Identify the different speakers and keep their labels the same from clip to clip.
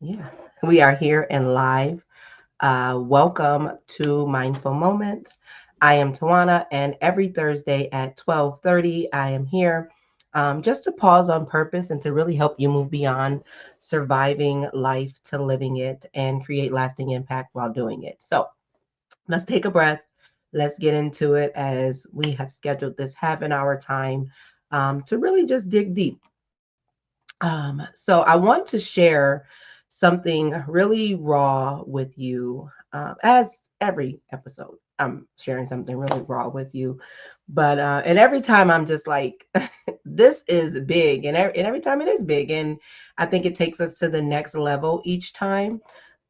Speaker 1: Yeah, we are here and live. Welcome to Mindful Moments. I am Tawana, and every Thursday at 12:30, I am here just to pause on purpose and to really help you move beyond surviving life to living it and create lasting impact while doing it. So let's take a breath. Let's get into it as we have scheduled this half an hour time to really just dig deep. So I want to share something really raw with you, as every episode. I'm sharing something really raw with you, but and every time I'm just like, this is big, and every time it is big, and I think it takes us to the next level each time.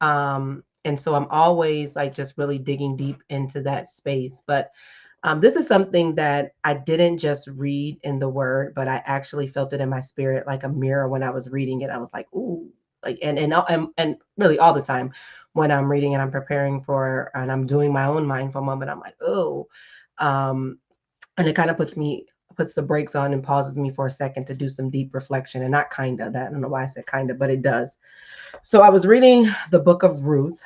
Speaker 1: And so I'm always like just really digging deep into that space, but this is something that I didn't just read in the word, but I actually felt it in my spirit like a mirror when I was reading it. I was like, ooh, like and really all the time when I'm reading and I'm preparing for and I'm doing my own mindful moment, I'm like, oh, um, and it kind of puts the brakes on and pauses me for a second to do some deep reflection and not kinda that I don't know why I said kinda, but it does. So I was reading the book of Ruth,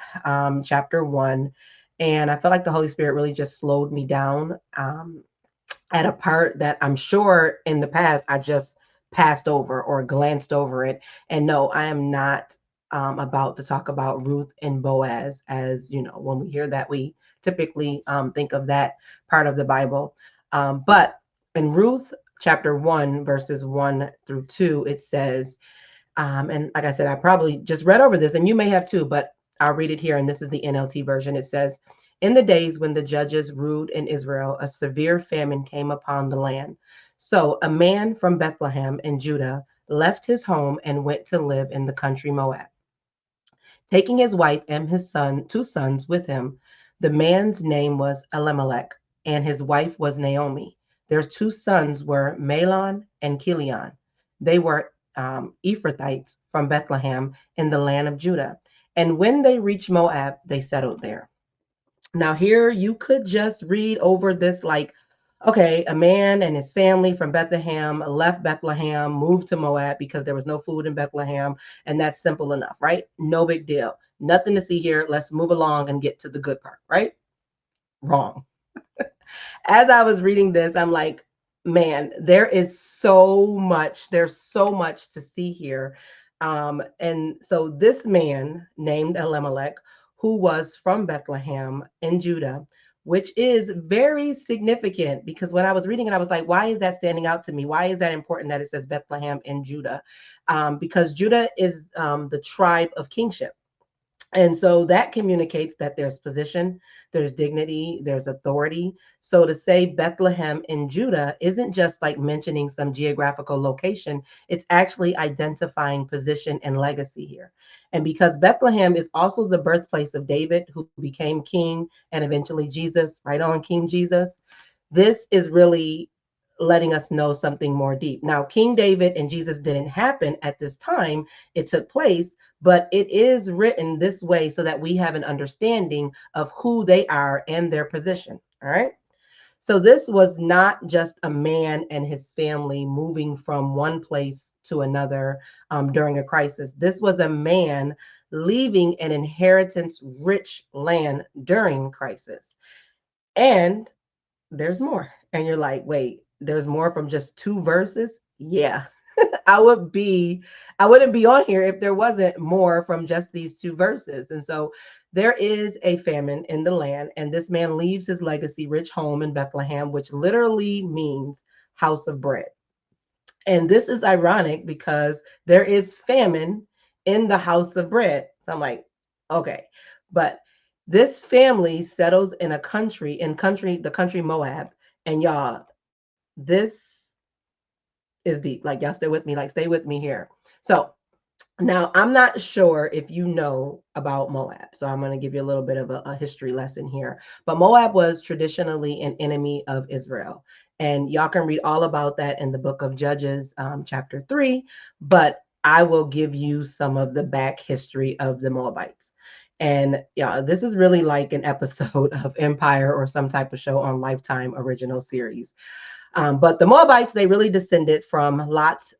Speaker 1: chapter 1, and I felt like the Holy Spirit really just slowed me down at a part that I'm sure in the past I just passed over or glanced over it. And no, I am not about to talk about Ruth and Boaz. As you know, when we hear that, we typically think of that part of the Bible. But in Ruth chapter 1, verses 1 through 2, it says, and like I said, I probably just read over this, and you may have too, but I'll read it here. And this is the NLT version. It says, in the days when the judges ruled in Israel, a severe famine came upon the land. So a man from Bethlehem in Judah left his home and went to live in the country Moab, taking his wife and his son, two sons with him. The man's name was Elimelech, and his wife was Naomi. Their two sons were Mahlon and Chilion. They were Ephrathites from Bethlehem in the land of Judah. And when they reached Moab, they settled there. Now, here you could just read over this like, okay, a man and his family from Bethlehem left Bethlehem, moved to Moab because there was no food in Bethlehem. And that's simple enough, right? No big deal. Nothing to see here. Let's move along and get to the good part, right? Wrong. As I was reading this, I'm like, man, there's so much to see here. And so this man named Elimelech, who was from Bethlehem in Judah, which is very significant because when I was reading it, I was like, why is that standing out to me? Why is that important that it says Bethlehem in Judah? Because Judah is the tribe of kingship. And so that communicates that there's position, there's dignity, there's authority. So to say Bethlehem in Judah isn't just like mentioning some geographical location, it's actually identifying position and legacy here. And because Bethlehem is also the birthplace of David, who became king, and eventually Jesus, right on King Jesus, this is really letting us know something more deep. Now, King David and Jesus didn't happen at this time, it took place, but it is written this way so that we have an understanding of who they are and their position. All right. So this was not just a man and his family moving from one place to another during a crisis. This was a man leaving an inheritance rich land during crisis. And there's more. And you're like, wait, there's more from just two verses? Yeah. I would be I wouldn't be on here if there wasn't more from just these two verses. And so there is a famine in the land, and this man leaves his legacy rich home in Bethlehem, which literally means house of bread. And this is ironic because there is famine in the house of bread. So I'm like, okay. But this family settles in a country, the country Moab. And y'all, this is deep. Like, y'all stay with me, like, stay with me here. So now I'm not sure if you know about Moab. So I'm going to give you a little bit of a history lesson here. But Moab was traditionally an enemy of Israel. And y'all can read all about that in the book of Judges, chapter 3. But I will give you some of the back history of the Moabites. And yeah, this is really like an episode of Empire or some type of show on Lifetime original series. But the Moabites, they really descended from Lot's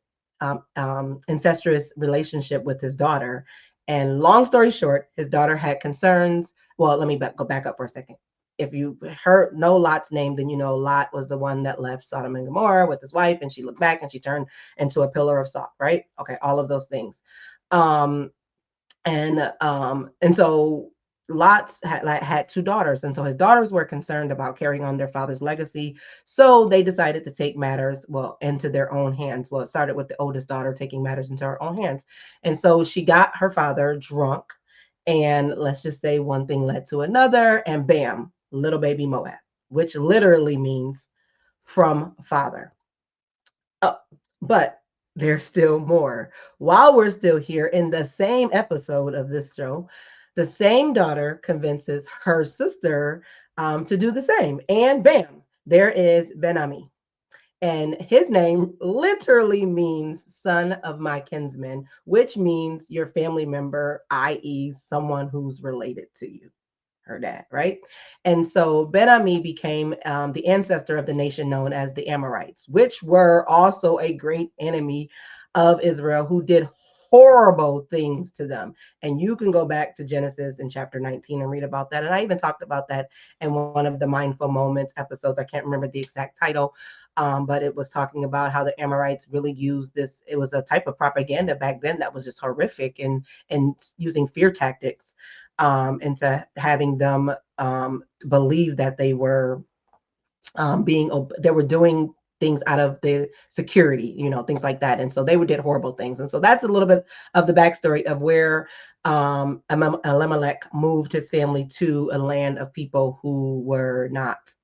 Speaker 1: incestuous relationship with his daughter. And long story short, his daughter had concerns. Well, let me go back up for a second. If you heard know Lot's name, then you know Lot was the one that left Sodom and Gomorrah with his wife, and she looked back and she turned into a pillar of salt, right? Okay, all of those things. Um, and so Lot's had two daughters, and so his daughters were concerned about carrying on their father's legacy. So they decided to take matters into their own hands. Well, it started with the oldest daughter taking matters into her own hands, and so she got her father drunk, and let's just say one thing led to another, and bam, little baby Moab, which literally means from father. Oh, but there's still more. While we're still here in the same episode of this show, the same daughter convinces her sister to do the same. And bam, there is Ben-Ami. And his name literally means son of my kinsman, which means your family member, i.e., someone who's related to you, her dad, right? And so Ben-Ami became the ancestor of the nation known as the Amorites, which were also a great enemy of Israel who did horrible things to them. And you can go back to Genesis in chapter 19 and read about that. And I even talked about that in one of the Mindful Moments episodes. I can't remember the exact title, but it was talking about how the Amorites really used this. It was a type of propaganda back then that was just horrific and using fear tactics into having them believe that they were they were doing things out of the security, things like that. And so they did horrible things. And so that's a little bit of the backstory of where Elimelech moved his family to a land of people who were not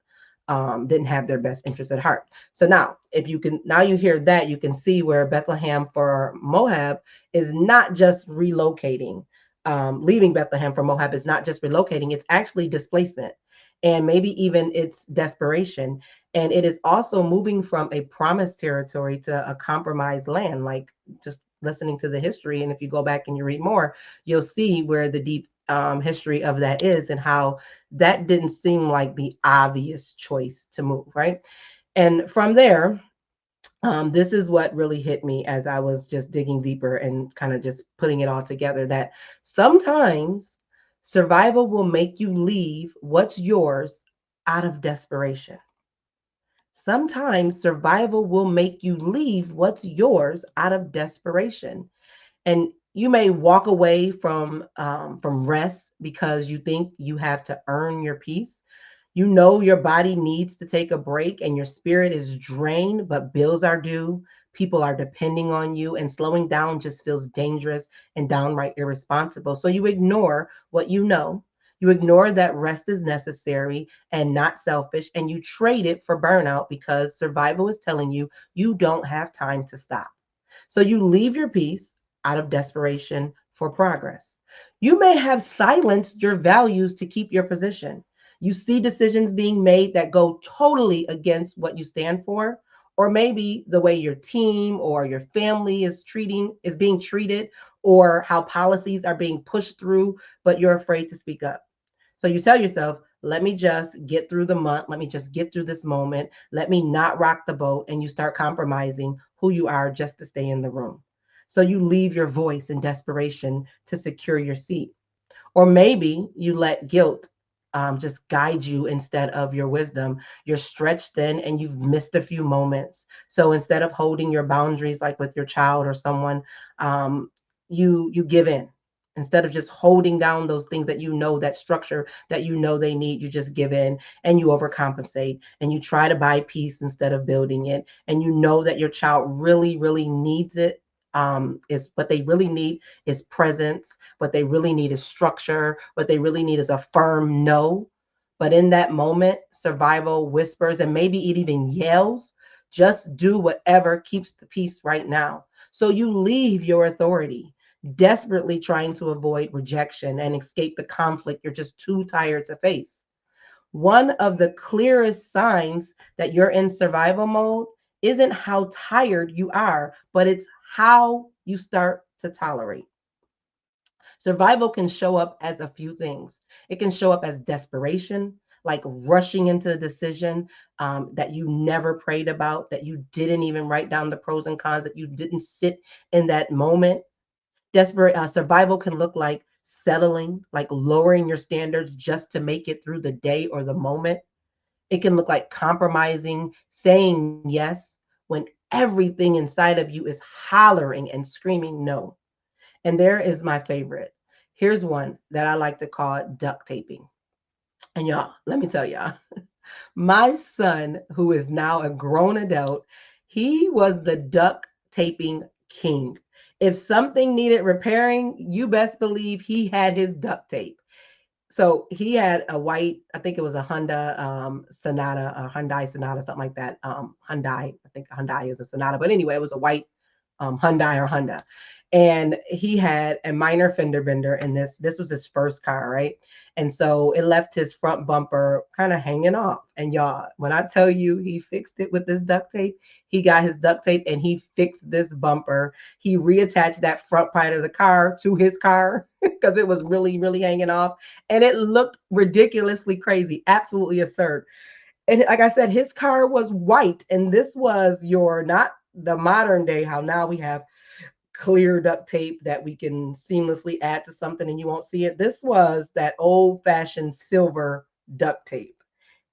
Speaker 1: didn't have their best interests at heart. So now, if you can, now you hear that, you can see where Bethlehem for Moab is not just relocating. Leaving Bethlehem for Moab is not just relocating; it's actually displacement, and maybe even it's desperation. And it is also moving from a promised territory to a compromised land, like just listening to the history. And if you go back and you read more, you'll see where the deep history of that is and how that didn't seem like the obvious choice to move, right? And from there, this is what really hit me as I was just digging deeper and kind of just putting it all together that sometimes survival will make you leave what's yours out of desperation. Sometimes survival will make you leave what's yours out of desperation. And you may walk away from rest because you think you have to earn your peace. You know your body needs to take a break and your spirit is drained, but bills are due. People are depending on you, and slowing down just feels dangerous and downright irresponsible. So you ignore what you know. You ignore that rest is necessary and not selfish, and you trade it for burnout because survival is telling you you don't have time to stop. So you leave your peace out of desperation for progress. You may have silenced your values to keep your position. You see decisions being made that go totally against what you stand for, or maybe the way your team or your family is being treated, or how policies are being pushed through, but you're afraid to speak up. So you tell yourself, let me just get through the month. Let me just get through this moment. Let me not rock the boat. And you start compromising who you are just to stay in the room. So you leave your voice in desperation to secure your seat. Or maybe you let guilt just guide you instead of your wisdom. You're stretched thin and you've missed a few moments. So instead of holding your boundaries, like with your child or someone, you give in. Instead of just holding down those things that you know, that structure that you know they need, you just give in and you overcompensate and you try to buy peace instead of building it. And you know that your child really, really needs it. Is what they really need is presence. What they really need is structure. What they really need is a firm no. But in that moment, survival whispers and maybe it even yells, just do whatever keeps the peace right now. So you leave your authority, desperately trying to avoid rejection and escape the conflict you're just too tired to face. One of the clearest signs that you're in survival mode isn't how tired you are, but it's how you start to tolerate. Survival can show up as a few things. It can show up as desperation, like rushing into a decision that you never prayed about, that you didn't even write down the pros and cons, that you didn't sit in that moment. Desperate survival can look like settling, like lowering your standards just to make it through the day or the moment. It can look like compromising, saying yes when everything inside of you is hollering and screaming no. And there is my favorite. Here's one that I like to call duct taping. And y'all, let me tell y'all, my son, who is now a grown adult, he was the duct taping king. If something needed repairing, you best believe he had his duct tape. So he had a white, I think it was a Honda Sonata, a Hyundai Sonata, something like that. Hyundai, I think Hyundai is a Sonata, but anyway, it was a white Hyundai or Honda, and he had a minor fender bender, and this was his first car, right? And so it left his front bumper kind of hanging off. And y'all, when I tell you he fixed it with this duct tape, he got his duct tape and he fixed this bumper. He reattached that front part of the car to his car because it was really, really hanging off, and it looked ridiculously crazy, absolutely absurd. And like I said, his car was white, and this was your not the modern day how now we have clear duct tape that we can seamlessly add to something and you won't see it. This was that old fashioned silver duct tape,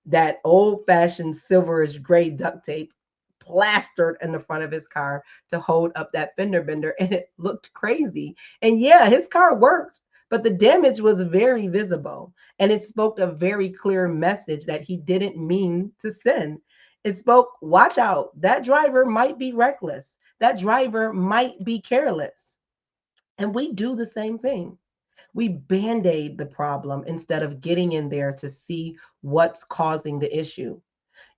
Speaker 1: that old fashioned silverish gray duct tape plastered in the front of his car to hold up that fender bender, and it looked crazy. And yeah, his car worked, but the damage was very visible, and it spoke a very clear message that he didn't mean to send. It spoke, watch out, that driver might be reckless, that driver might be careless. And we do the same thing. We band aid the problem instead of getting in there to see what's causing the issue.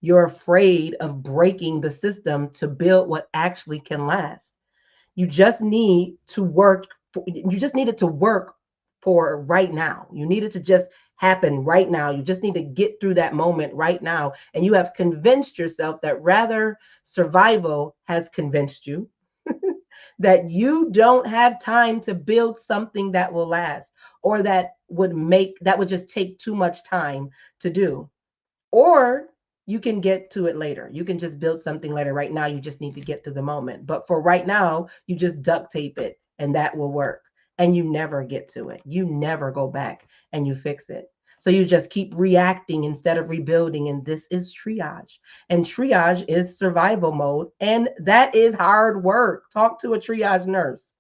Speaker 1: You're afraid of breaking the system to build what actually can last. You just need to work. You just need it to work for right now. You need it to just happen right now. You just need to get through that moment right now. And you have convinced yourself that rather survival has convinced you that you don't have time to build something that will last, or that would just take too much time to do. Or you can get to it later. You can just build something later. Right now, you just need to get to the moment. But for right now, you just duct tape it and that will work. And you never get to it. You never go back and you fix it. So you just keep reacting instead of rebuilding. And this is triage. And triage is survival mode. And that is hard work. Talk to a triage nurse.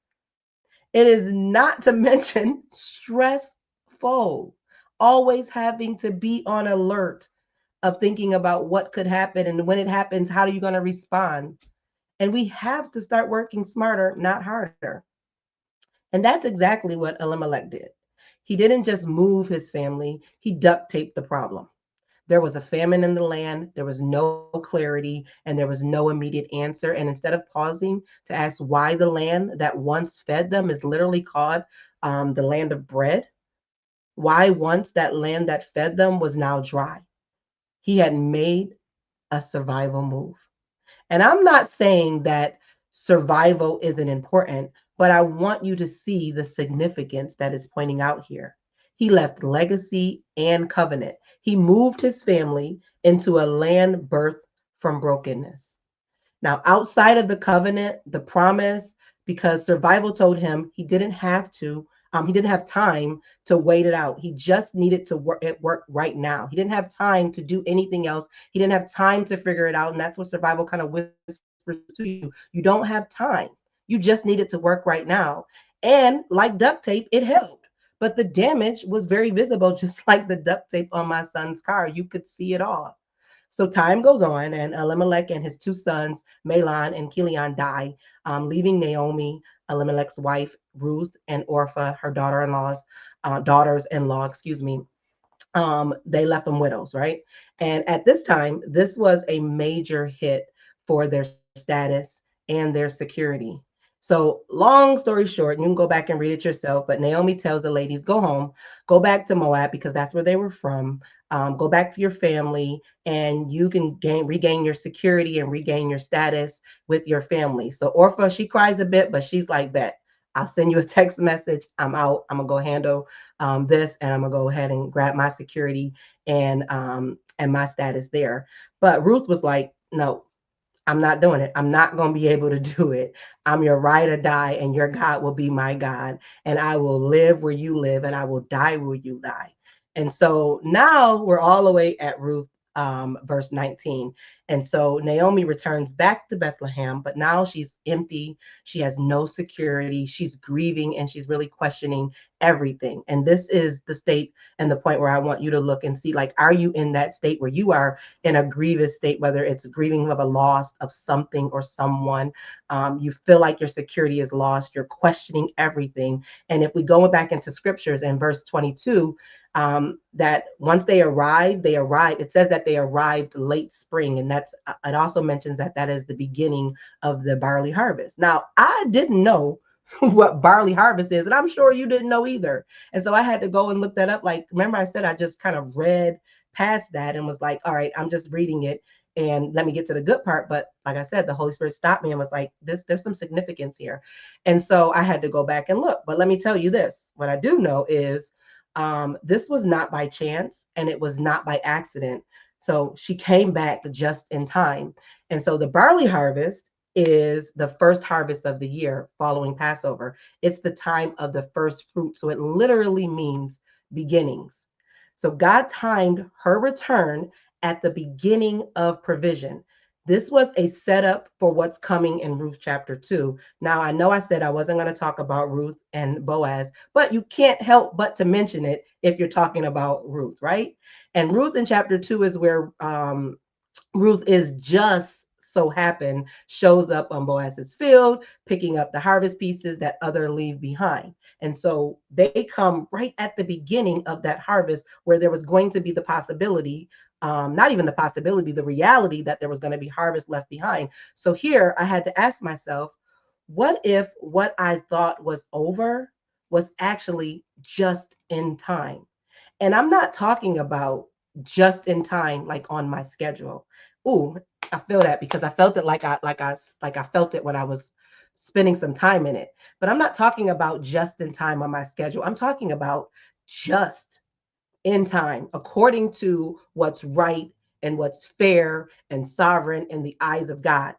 Speaker 1: It is not to mention stressful. Always having to be on alert of thinking about what could happen, and when it happens, how are you going to respond? And we have to start working smarter, not harder. And that's exactly what Elimelech did. He didn't just move his family, he duct taped the problem. There was a famine in the land, there was no clarity, and there was no immediate answer. And instead of pausing to ask why the land that once fed them is literally called the land of bread, why once that land that fed them was now dry, he had made a survival move. And I'm not saying that survival isn't important, but I want you to see the significance that is pointing out here. He left legacy and covenant. He moved his family into a land birthed from brokenness. Now, outside of the covenant, the promise, because survival told him he didn't have time to wait it out. He just needed to work right now. He didn't have time to do anything else. He didn't have time to figure it out. And that's what survival kind of whispers to you. You don't have time. You just need it to work right now. And like duct tape, it helped. But the damage was very visible, just like the duct tape on my son's car. You could see it all. So time goes on, and Elimelech and his two sons, Mahlon and Chilion, die, leaving Naomi, Elimelech's wife, Ruth, and Orpha, her daughters-in-law, excuse me. They left them widows, right? And at this time, this was a major hit for their status and their security. So, long story short, you can go back and read it yourself. But Naomi tells the ladies, go home, go back to Moab because that's where they were from. Go back to your family, and you can regain your security and regain your status with your family. So, Orpha, she cries a bit, but she's like, bet. I'll send you a text message. I'm out. I'm gonna go handle this, and I'm gonna go ahead and grab my security and my status there. But Ruth was like, no, I'm not doing it. I'm not going to be able to do it. I'm your ride or die, and your God will be my God. And I will live where you live, and I will die where you die. And so now we're all the way at Ruth, verse 19. And so Naomi returns back to Bethlehem, but now she's empty. She has no security. She's grieving and she's really questioning everything. And this is the state and the point where I want you to look and see, like, are you in that state where you are in a grievous state, whether it's grieving of a loss of something or someone? You feel like your security is lost. You're questioning everything. And if we go back into scriptures in verse 22, that once they arrived, it says that they arrived late spring. And that's, it also mentions that that is the beginning of the barley harvest. Now, I didn't know what barley harvest is, and I'm sure you didn't know either. And so I had to go and look that up. Like, remember I said I just kind of read past that and was like, all right, I'm just reading it and let me get to the good part. But like I said, the Holy Spirit stopped me and was like, there's some significance here. And so I had to go back and look. But let me tell you this, what I do know is, this was not by chance and it was not by accident. So she came back just in time. And so the barley harvest is the first harvest of the year following Passover. It's the time of the first fruit. So it literally means beginnings. So God timed her return at the beginning of provision. This was a setup for what's coming in Ruth chapter 2. Now, I know I said I wasn't going to talk about Ruth and Boaz, but you can't help but to mention it if you're talking about Ruth, right? And Ruth in chapter 2 is where Ruth is just so happen shows up on Boaz's field, picking up the harvest pieces that other leave behind. And so they come right at the beginning of that harvest where there was going to be the possibility, not even the possibility, the reality that there was going to be harvest left behind. So here I had to ask myself, what if what I thought was over was actually just in time? And I'm not talking about just in time, like on my schedule. Ooh, I feel that because I felt it like I felt it when I was spending some time in it. But I'm not talking about just in time on my schedule. I'm talking about just in time, according to what's right and what's fair and sovereign in the eyes of God,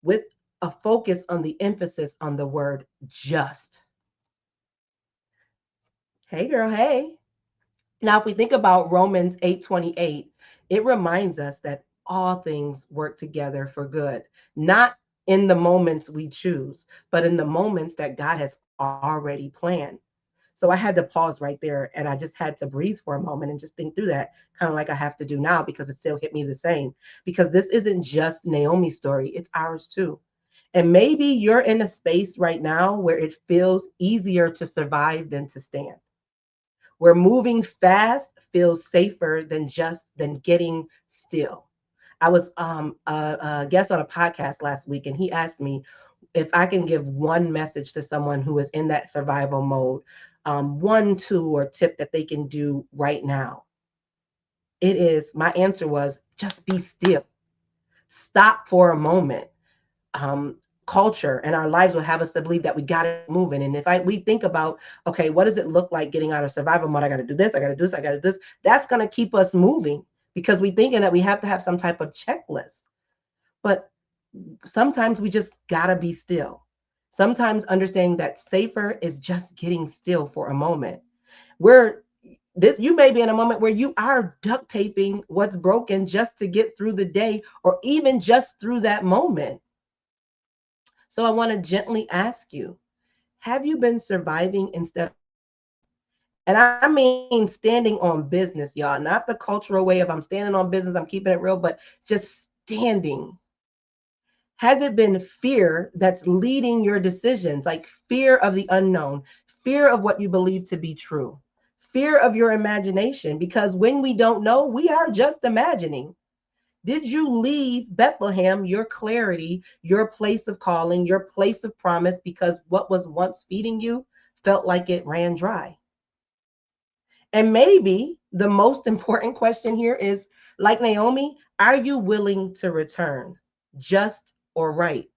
Speaker 1: with a focus on the emphasis on the word just. Hey, girl, hey. Now, if we think about Romans 8:28, it reminds us that all things work together for good, not in the moments we choose, but in the moments that God has already planned. So I had to pause right there and I just had to breathe for a moment and just think through that, kind of like I have to do now because it still hit me the same. Because this isn't just Naomi's story, it's ours too. And maybe you're in a space right now where it feels easier to survive than to stand, where moving fast feels safer than getting still. I was a guest on a podcast last week, and he asked me if I can give one message to someone who is in that survival mode, one tool or tip that they can do right now. My answer was just be still. Stop for a moment. um, Culture and our lives will have us to believe that we got to keep moving. And if we think about, okay, what does it look like getting out of survival mode? I got to do this. I got to do this. I got to do this. That's going to keep us moving because we thinking that we have to have some type of checklist. But sometimes we just got to be still. Sometimes understanding that safer is just getting still for a moment. Where this, you may be in a moment where you are duct taping what's broken just to get through the day or even just through that moment. So I want to gently ask you, have you been surviving instead of thriving? And I mean standing on business, y'all, not the cultural way of I'm standing on business, I'm keeping it real, but just standing. Has it been fear that's leading your decisions, like fear of the unknown, fear of what you believe to be true, fear of your imagination? Because when we don't know, we are just imagining. Did you leave Bethlehem, your clarity, your place of calling, your place of promise, because what was once feeding you felt like it ran dry? And maybe the most important question here is, like Naomi, are you willing to return just or right?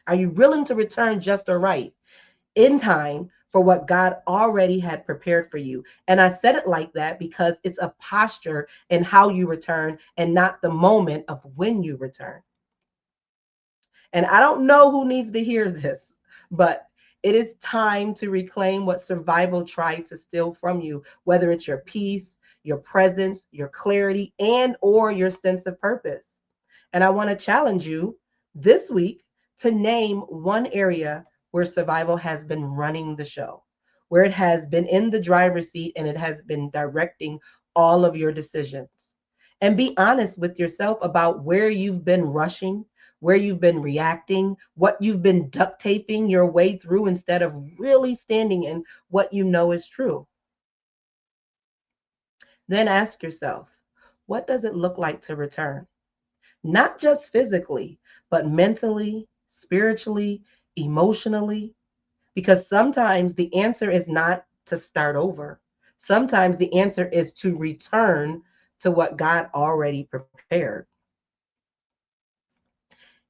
Speaker 1: Are you willing to return just or right in time for what God already had prepared for you? And I said it like that because it's a posture in how you return and not the moment of when you return. And I don't know who needs to hear this, but it is time to reclaim what survival tried to steal from you, whether it's your peace, your presence, your clarity, and or your sense of purpose. And I want to challenge you this week to name one area where survival has been running the show, where it has been in the driver's seat and it has been directing all of your decisions. And be honest with yourself about where you've been rushing, where you've been reacting, what you've been duct taping your way through instead of really standing in what you know is true. Then ask yourself, what does it look like to return? Not just physically, but mentally, spiritually, emotionally. Because sometimes the answer is not to start over. Sometimes the answer is to return to what God already prepared.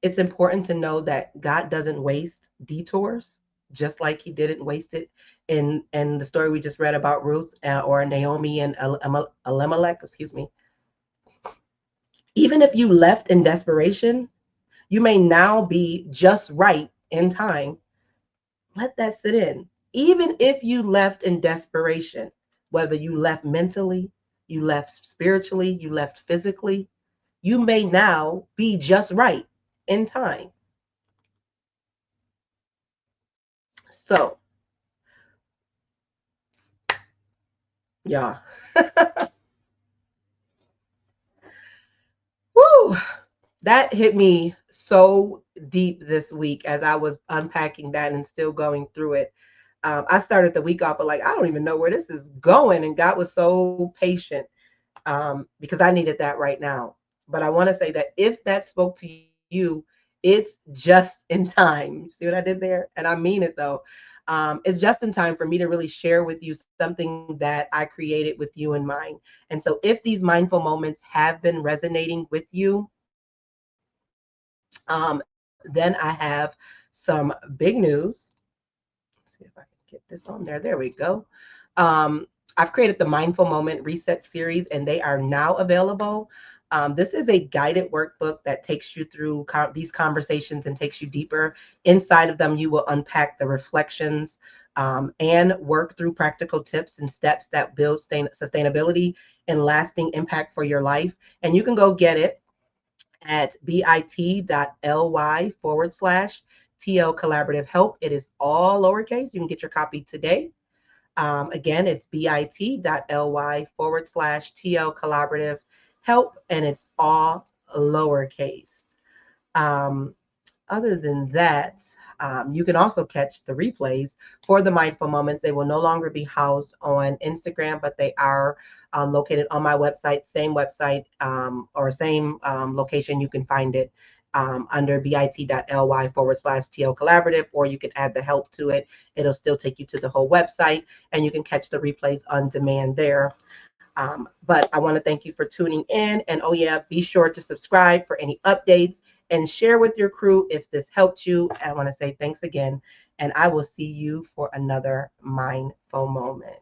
Speaker 1: It's important to know that God doesn't waste detours, just like He didn't waste it in the story we just read about Ruth or Naomi and Elimelech. Excuse me. Even if you left in desperation, you may now be just right in time. Let that sit in. Even if you left in desperation, whether you left mentally, you left spiritually, you left physically, you may now be just right in time. So, yeah. Woo! That hit me so deep this week as I was unpacking that and still going through it. I started the week off with like, I don't even know where this is going. And God was so patient because I needed that right now. But I want to say that if that spoke to you, it's just in time. See what I did there? And I mean it though. It's just in time for me to really share with you something that I created with you in mind. And so if these mindful moments have been resonating with you, then I have some big news. Let's see if I can get this on there. There we go. I've created the Mindful Moment Reset series, and they are now available. This is a guided workbook that takes you through these conversations and takes you deeper. Inside of them, you will unpack the reflections and work through practical tips and steps that build sustainability and lasting impact for your life. And you can go get it at bit.ly/TL Collaborative Help. It is all lowercase. You can get your copy today. Again, it's bit.ly/TL Collaborative Help, and it's all lowercase. Um, Other than that, you can also catch the replays for the mindful moments. They will no longer be housed on Instagram, but they are located on my website or same location. You can find it under bit.ly/TL Collaborative, or you can add the help to it. It'll still take you to the whole website, and you can catch the replays on demand there. But I want to thank you for tuning in. And oh, yeah, be sure to subscribe for any updates and share with your crew if this helped you. I want to say thanks again. And I will see you for another mindful moment.